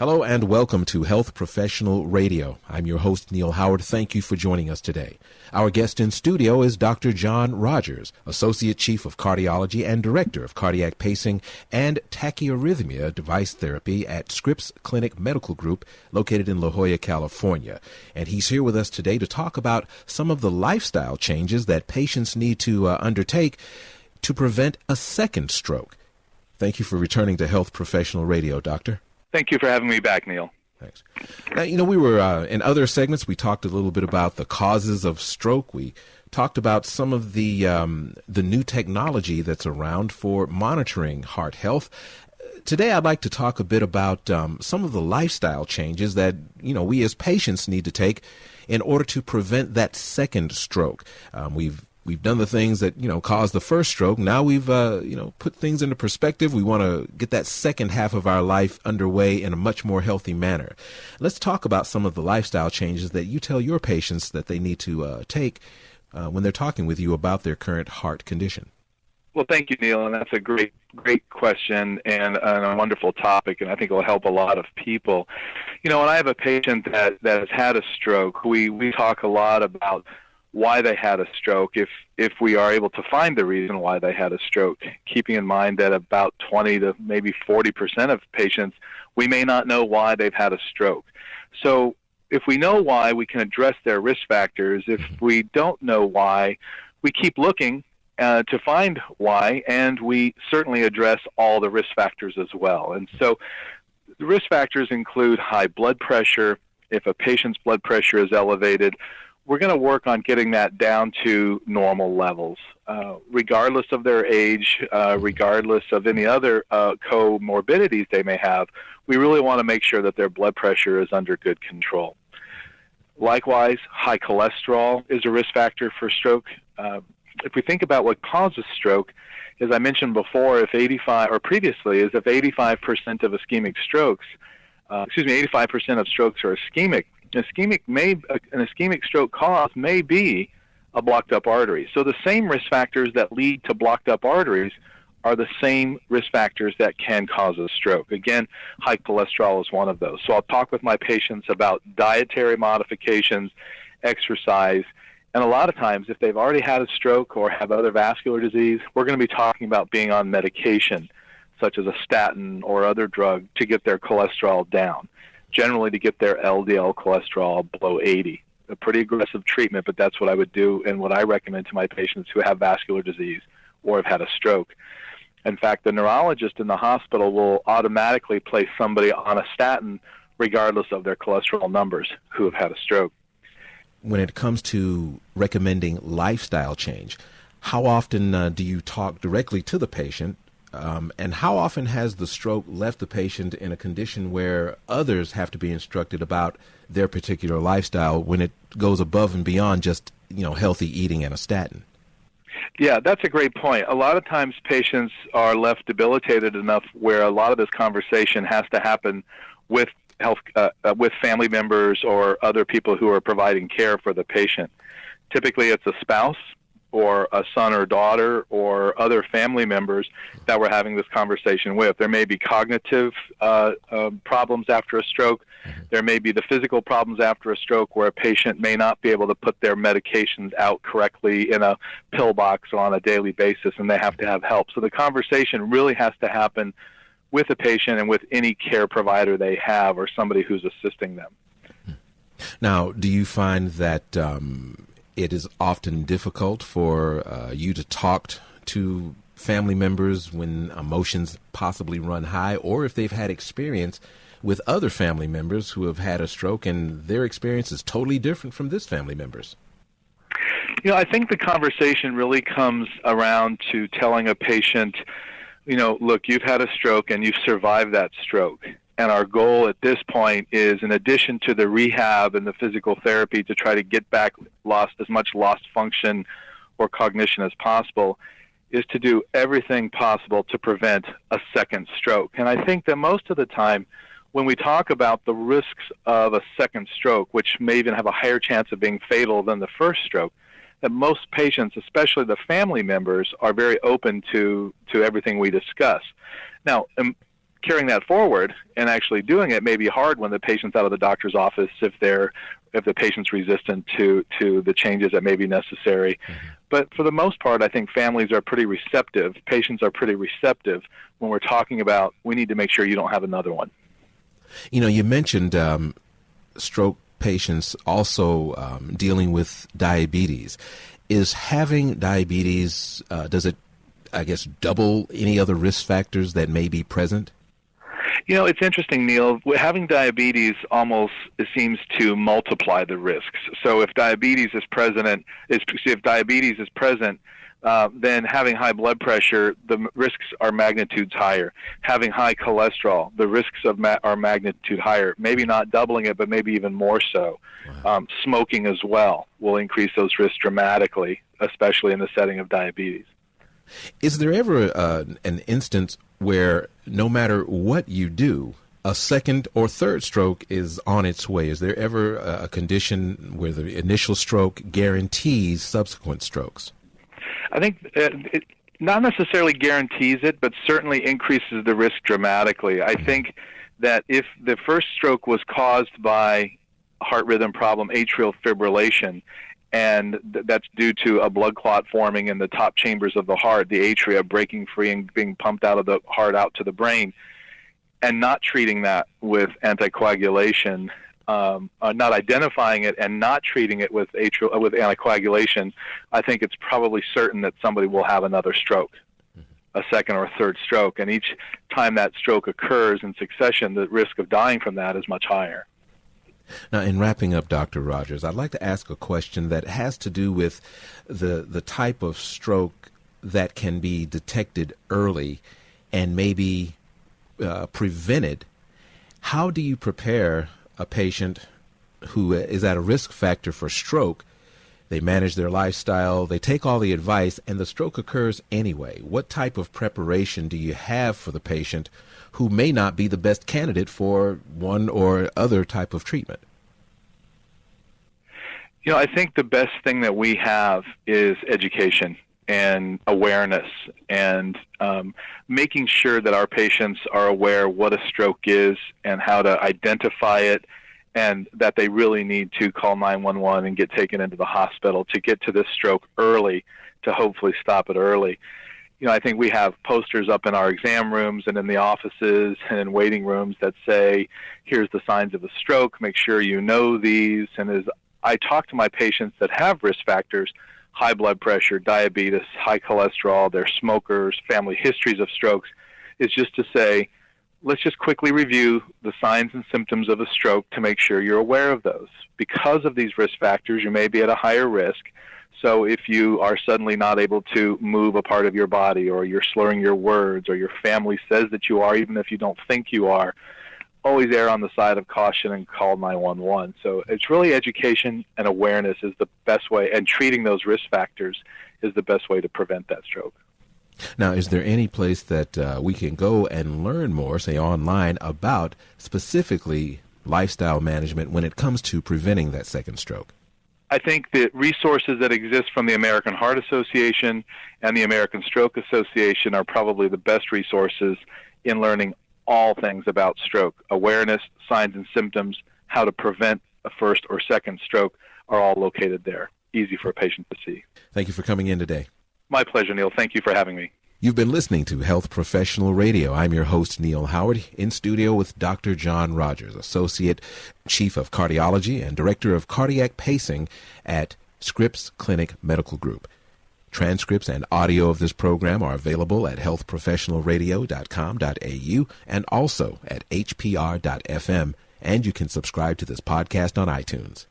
Hello and welcome to Health Professional Radio. I'm your host, Neal Howard. Thank you for joining us today. Our guest in studio is Dr. John Rogers, Associate Chief of Cardiology and Director of Cardiac Pacing and Tachyarrhythmia Device Therapy at Scripps Clinic Medical Group, located in La Jolla, California. And he's here with us today to talk about some of the lifestyle changes that patients need to undertake to prevent a second stroke. Thank you for returning to Health Professional Radio, Doctor. Thank you for having me back, Neal. Thanks. Now, we were in other segments, we talked a little bit about the causes of stroke. We talked about some of the new technology that's around for monitoring heart health. Today, I'd like to talk a bit about some of the lifestyle changes that, we as patients need to take in order to prevent that second stroke. We've done the things that, caused the first stroke. Now we've, put things into perspective. We want to get that second half of our life underway in a much more healthy manner. Let's talk about some of the lifestyle changes that you tell your patients that they need to take when they're talking with you about their current heart condition. Well, thank you, Neal, and that's a great question and a wonderful topic, and I think it will help a lot of people. When I have a patient that has had a stroke, we talk a lot about why they had a stroke, if we are able to find the reason why they had a stroke, keeping in mind that about 20 to maybe 40% of patients, we may not know why they've had a stroke. So if we know why, we can address their risk factors. If we don't know why, we keep looking to find why, and we certainly address all the risk factors as well. And so the risk factors include high blood pressure. If a patient's blood pressure is elevated, we're going to work on getting that down to normal levels, regardless of their age, regardless of any other comorbidities they may have. We really want to make sure that their blood pressure is under good control. Likewise, high cholesterol is a risk factor for stroke. If we think about what causes stroke, as I mentioned before, if 85% of ischemic strokes, 85% of strokes are ischemic. An ischemic stroke cause may be a blocked up artery. So the same risk factors that lead to blocked up arteries are the same risk factors that can cause a stroke. Again, high cholesterol is one of those. So I'll talk with my patients about dietary modifications, exercise, and a lot of times if they've already had a stroke or have other vascular disease, we're going to be talking about being on medication, such as a statin or other drug, to get their cholesterol down. Generally to get their LDL cholesterol below 80. A pretty aggressive treatment, but that's what I would do and what I recommend to my patients who have vascular disease or have had a stroke. In fact, the neurologist in the hospital will automatically place somebody on a statin regardless of their cholesterol numbers who have had a stroke. When it comes to recommending lifestyle change, how often do you talk directly to the patient? And how often has the stroke left the patient in a condition where others have to be instructed about their particular lifestyle when it goes above and beyond just, healthy eating and a statin? Yeah, that's a great point. A lot of times patients are left debilitated enough where a lot of this conversation has to happen with with family members or other people who are providing care for the patient. Typically it's a spouse or a son or daughter or other family members that we're having this conversation with. There may be cognitive problems after a stroke. There may be the physical problems after a stroke where a patient may not be able to put their medications out correctly in a pill box on a daily basis, and they have to have help. So the conversation really has to happen with the patient and with any care provider they have or somebody who's assisting them. Now, do you find that it is often difficult for you to talk to family members when emotions possibly run high, or if they've had experience with other family members who have had a stroke and their experience is totally different from this family member's? I think the conversation really comes around to telling a patient, look, you've had a stroke and you've survived that stroke. And our goal at this point is, in addition to the rehab and the physical therapy to try to get back as much lost function or cognition as possible, is to do everything possible to prevent a second stroke. And I think that most of the time when we talk about the risks of a second stroke, which may even have a higher chance of being fatal than the first stroke, that most patients, especially the family members, are very open to everything we discuss. Now, carrying that forward and actually doing it may be hard when the patient's out of the doctor's office if the patient's resistant to the changes that may be necessary. Mm-hmm. But for the most part, I think families are pretty receptive. Patients are pretty receptive when we're talking about we need to make sure you don't have another one. You mentioned stroke patients also dealing with diabetes. Is having diabetes, does it, I guess, double any other risk factors that may be present? It's interesting, Neal. Having diabetes almost seems to multiply the risks. So if diabetes is present, then having high blood pressure, the risks are magnitudes higher. Having high cholesterol, the risks are magnitude higher. Maybe not doubling it, but maybe even more so. Wow. Smoking as well will increase those risks dramatically, especially in the setting of diabetes. Is there ever an instance where no matter what you do, a second or third stroke is on its way? Is there ever a condition where the initial stroke guarantees subsequent strokes? I think it not necessarily guarantees it, but certainly increases the risk dramatically. I think that if the first stroke was caused by a heart rhythm problem, atrial fibrillation, and that's due to a blood clot forming in the top chambers of the heart, the atria breaking free and being pumped out of the heart out to the brain, and not treating that with anticoagulation, not identifying it and not treating it with anticoagulation, I think it's probably certain that somebody will have another stroke, a second or third stroke. And each time that stroke occurs in succession, the risk of dying from that is much higher. Now, in wrapping up, Dr. Rogers, I'd like to ask a question that has to do with the type of stroke that can be detected early and maybe prevented. How do you prepare a patient who is at a risk factor for stroke? They manage their lifestyle, they take all the advice, and the stroke occurs anyway. What type of preparation do you have for the patient who may not be the best candidate for one or other type of treatment? I think the best thing that we have is education and awareness, and making sure that our patients are aware what a stroke is and how to identify it, and that they really need to call 911 and get taken into the hospital to get to this stroke early, to hopefully stop it early. I think we have posters up in our exam rooms and in the offices and in waiting rooms that say, here's the signs of a stroke, make sure you know these. And as I talk to my patients that have risk factors, high blood pressure, diabetes, high cholesterol, they're smokers, family histories of strokes, is just to say, let's just quickly review the signs and symptoms of a stroke to make sure you're aware of those. Because of these risk factors, you may be at a higher risk. So if you are suddenly not able to move a part of your body, or you're slurring your words, or your family says that you are, even if you don't think you are, always err on the side of caution and call 911. So it's really education and awareness is the best way, and treating those risk factors is the best way to prevent that stroke. Now, is there any place that we can go and learn more, say online, about specifically lifestyle management when it comes to preventing that second stroke? I think the resources that exist from the American Heart Association and the American Stroke Association are probably the best resources in learning all things about stroke. Awareness, signs and symptoms, how to prevent a first or second stroke are all located there. Easy for a patient to see. Thank you for coming in today. My pleasure, Neal. Thank you for having me. You've been listening to Health Professional Radio. I'm your host, Neal Howard, in studio with Dr. John Rogers, Associate Chief of Cardiology and Director of Cardiac Pacing at Scripps Clinic Medical Group. Transcripts and audio of this program are available at healthprofessionalradio.com.au and also at hpr.fm, and you can subscribe to this podcast on iTunes.